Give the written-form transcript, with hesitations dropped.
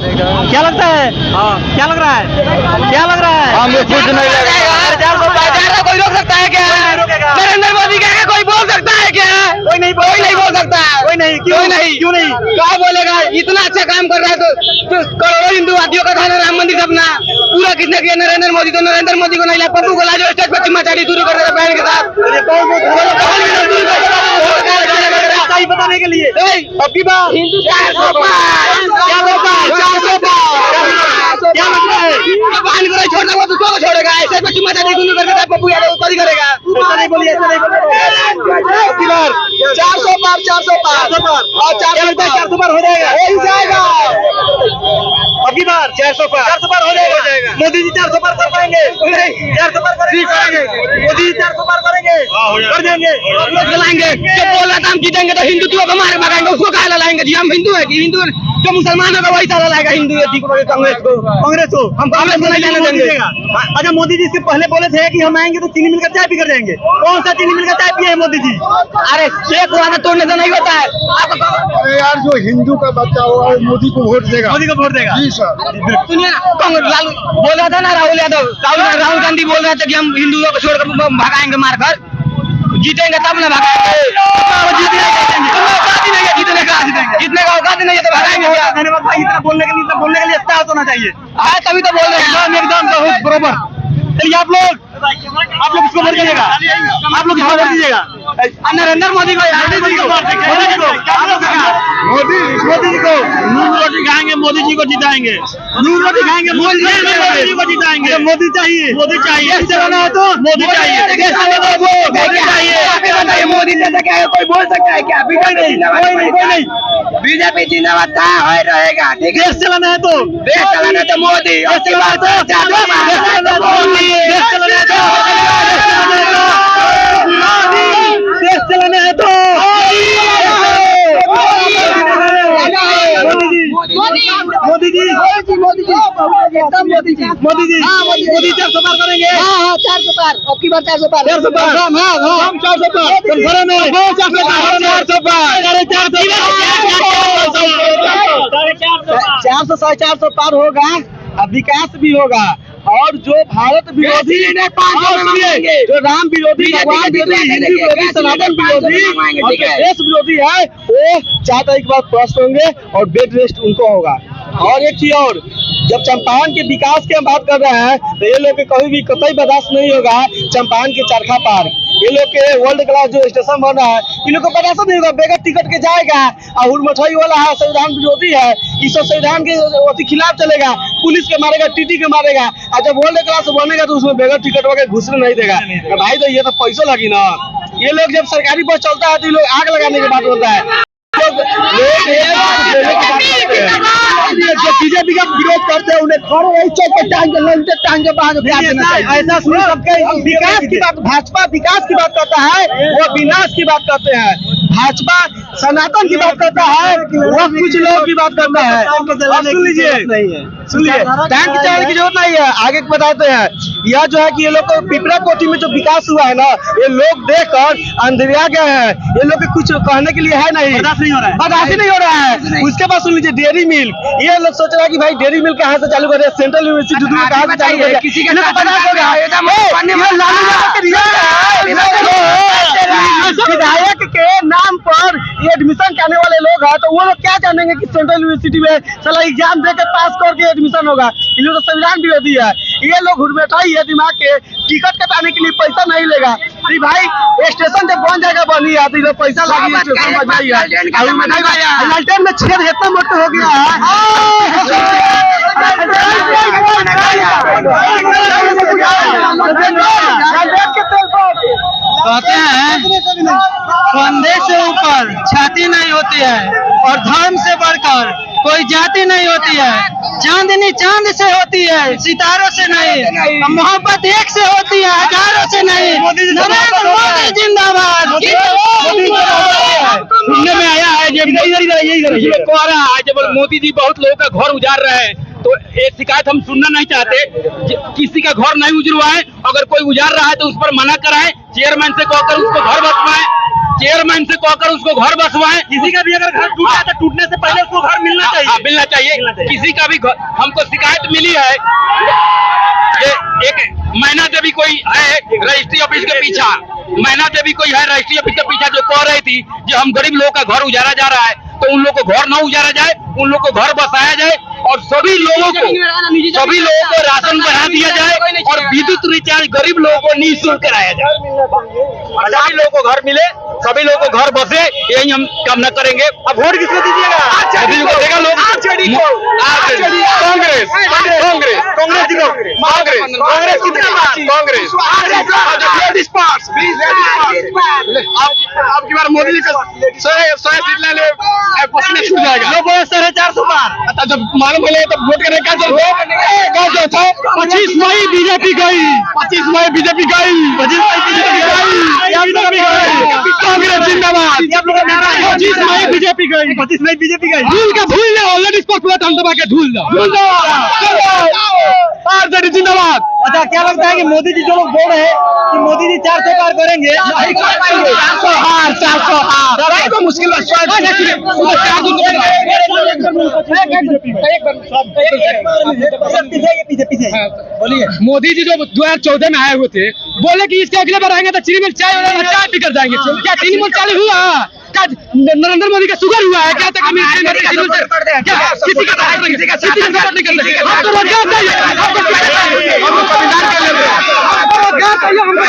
क्या लगता है? क्या लग रहा है? क्या लग रहा है? हमें कुछ नहीं लग रहा। कोई रोक सकता है क्या? नरेंद्र मोदी क्या कोई बोल सकता है क्या? कोई नहीं बोल सकता है। कोई नहीं, क्यों नहीं? क्यों नहीं? क्या बोलेगा? इतना अच्छा काम कर रहा है तो करोड़ों हिंदुवादियों का था ना राम मंदिर सपना पूरा किसने किया? नरेंद्र मोदी। तो नरेंद्र मोदी को नहीं ला, पप्पू को ला जो स्टेज पर चिम्माचारी शुरू कर देगा बहन के साथ। सही बताने के लिए अबकी बार हिंदू 400 पार। क्या लगता है? 400 पार। क्या लगता है? बहन को नहीं छोड़ना, वो दूसरों को छोड़ेगा। स्टेज पर चिम्माचारी शुरू कर देगा पप्पू यादव, कभी करेगा। ऐसा नहीं बोलिए, ऐसा नहीं बोलिए। अबकी बार 400 पार 400 पार और 400 पार हो जाएगा। हो ही जाएगा। अबकी बार 400 पार हो जाएगा। मोदी जी 400 पार कर पाएंगे? नहीं, 400 पार करेंगे। मोदी जी 400 पार करेंगे, कर देंगे। हम लोग चलाएंगे। जब बोल रहा था हम जीतेंगे तो हिंदुत्व को मारे भगाएंगे, उसको कहा लाएंगे जी? हम हिंदू है कि हिंदू जो मुसलमान होगा वही साला लाएगा हिंदू कांग्रेस को। हम कांग्रेस को नहीं जाने देंगे। अच्छा, मोदी जी इसके पहले बोले थे कि हम आएंगे तो चीनी मिलकर चाय पी कर जाएंगे। कौन सा चीनी मिलकर चाय पिए है मोदी जी? अरे एक वादा तोड़ने से नहीं होता है। अरे यार, जो हिंदू का बच्चा होगा वो मोदी को वोट देगा। मोदी को वोट देगा? जी सर। सुनिए ना, कांग्रेस लालू बोल रहा था ना, राहुल यादव राहुल गांधी बोल रहे थे कि हम हिंदुओं को छोड़कर भगाएंगे मारकर। जीतेंगे तब ना भगाएंगे। जीतने का औकात ही नहीं है तो भगाएंगे। धन्यवाद भाई, इतना बोलने के लिए साहस होना चाहिए। हाँ तभी तो बोल रहे हैं। एकदम बहुत बरोबर। चलिए आप लोग किसको वोट दीजिएगा? आप लोग किसको वोट दीजिएगा? नरेंद्र मोदी को मोदी जी को। मोदी जी को नून रोटी खाएंगे, मोदी जी को जिताएंगे। नून रोटी खाएंगे, मोदी जी को जिताएंगे। मोदी चाहिए। मोदी चाहिए। देश चलाना है तो मोदी चाहिए। मोदी चाहिए। मोदी जैसा क्या है? कोई बोल सकता है क्या? कोई नहीं। बीजेपी जिंदाबाद था और रहेगा। ठीक है, देश चलाना है तो देश चलाना तो मोदी। देश चलाना है तो देश चलाना तो मोदी। देश चलाना है तो देश चलाना है तो मोदी जी। मोदी जी 400 पार करेंगे। 400 पार। अब की बार 400 पार। 400 पार। हम 400 पार। कन्फर्म है? 400 पार। 400 साढ़े 400 पार होगा। अब विकास भी होगा और जो भारत विरोधी, जो राम विरोधी, भगवान विरोधी, हिंदू विरोधी, सनातन विरोधी और जो देश विरोधी है वो 4 तारीख के बाद स्वस्थ होंगे और बेड रेस्ट उनको होगा। और एक चीज और, जब चंपारण के विकास की हम बात कर रहे हैं तो ये लोग के कभी भी कतई बर्दाश्त नहीं होगा। चंपारण के चरखा पार्क, ये लोग के वर्ल्ड क्लास जो स्टेशन बन रहा है, इन लोग को बर्दाश्त नहीं होगा। बेगर टिकट के जाएगा और हुरमठई वाला है, संविधान विरोधी है, इस संविधान के खिलाफ चलेगा, पुलिस के मारेगा, टीटी के मारेगा। और जब वर्ल्ड क्लास बनेगा तो उसमें बेगर टिकट वगैरह घुसने नहीं देगा। भाई तो ये तो पैसा लगी ना। ये लोग जब सरकारी बस चलता है तो ये लोग आग लगाने की बात होता है। जो बीजेपी का विरोध करते हैं उन्हें खड़े वही चौक पे टांग के बाहर ऐसा सुन सकते हैं। विकास की बात, भाजपा विकास की बात करता है, वो विनाश की बात करते हैं। भाजपा सनातन की बात करता है, वो कुछ लोग की बात करता है। सुन लीजिए, सुनिए, टैंक चलाने की जरूरत नहीं है। आगे बताते हैं, यह जो है कि ये लोग को पिपरा कोठी में जो विकास हुआ है ना, ये लोग देखकर अंधेरिया गए हैं। ये लोग के कुछ कहने के लिए है नहीं, बर्दाश्त नहीं हो रहा है। उसके बाद सुन लीजिए, डेयरी मिल्क, ये लोग सोच रहा है कि भाई डेयरी मिल्क कहाँ से चालू करे, सेंट्रल यूनिवर्सिटी कहाँ से चालू करे, किसी का विधायक के नाम पर ये एडमिशन करने वाले लोग हैं। तो वो लोग क्या जानेंगे कि सेंट्रल यूनिवर्सिटी में साला एग्जाम दे के पास करके एडमिशन होगा? इन लोग तो संविधान विरोधी है। ये लोग हुरमेटाई है दिमाग के, टिकट कटाने के लिए पैसा नहीं लेगा। अरे भाई स्टेशन जब बन जाएगा बनी है तो पैसा लगी स्टेशन बजाई है। लालटेन में छेद इतना मोटा हो गया है। कहते हैं कंधे से ऊपर छाती नहीं होती है और धर्म से बढ़कर कोई जाति नहीं होती है। चांदनी चांद से होती है, सितारों से नहीं। मोहब्बत एक से होती है, हजारों से नहीं। नरेंद्र मोदी जिंदाबाद। सुनने में आया है जब मोदी जी बहुत लोगों का घर उजाड़ रहे हैं, तो एक शिकायत हम सुनना नहीं चाहते। किसी का घर नहीं उजड़वाए, अगर कोई उजाड़ रहा है तो उस पर मना कराएं, चेयरमैन से कहकर उसको घर बनवाएं। चेयरमैन से कहकर उसको घर बसवाएं। किसी का भी अगर घर टूटा है तो टूटने से पहले उसको घर मिलना चाहिए। मिलना चाहिए। किसी का भी हमको शिकायत मिली है, ये एक मैना देवी कोई है रजिस्ट्री ऑफिस के पीछा, मैना देवी कोई है रजिस्ट्री ऑफिस के पीछा, जो कह रही थी जो हम गरीब लोगों का घर उजारा जा रहा है, तो उन लोगों को घर न उजारा जाए, उन लोगों को घर बसाया जाए और सभी लोगों को राशन बढ़ा दिया जाए और विद्युत रिचार्ज गरीब लोगों को निःशुल्क कराया जाए। सभी लोगों को घर मिले, सभी लोगों को घर बसे, यही हम कामना करेंगे। अब वोट किसको दीजिएगा? देगा लोग कांग्रेस कांग्रेस कांग्रेस कांग्रेस अब की बार मोदी जी का 100 सीट ले ले पसीने छूट जाएगा। लोग 450 पार जब मालूम मिले तब वोट करने का जो था 25 मई बीजेपी गई, 25 मई बीजेपी गई, 25 मई बीजेपी गई, कांग्रेस जिंदाबाद। 25 मई बीजेपी गई, 25 मई बीजेपी गई। भूल जाओ ऑलरेडी स्पॉट हम दबा के भूल जाओ। आरजेडी जिंदाबाद। अच्छा, क्या लगता है कि मोदी जी जो लोग बोल रहे हैं कि मोदी जी 400 पार करेंगे, 400 हार तो मुश्किल मोदी जी जो 2014 में आए हुए थे, बोले कि इसके अगले बार आएंगे तो चीनी मिल चाय पी कर जाएंगे। क्या चीनी मिल चालू हुआ? क्या नरेंद्र मोदी का शुगर हुआ है? क्या तक किसी का सपोर्ट नहीं करते? हमको रोजगार चाहिए, हमको संविधान के लिए हमको रोजगार चाहिए, हमको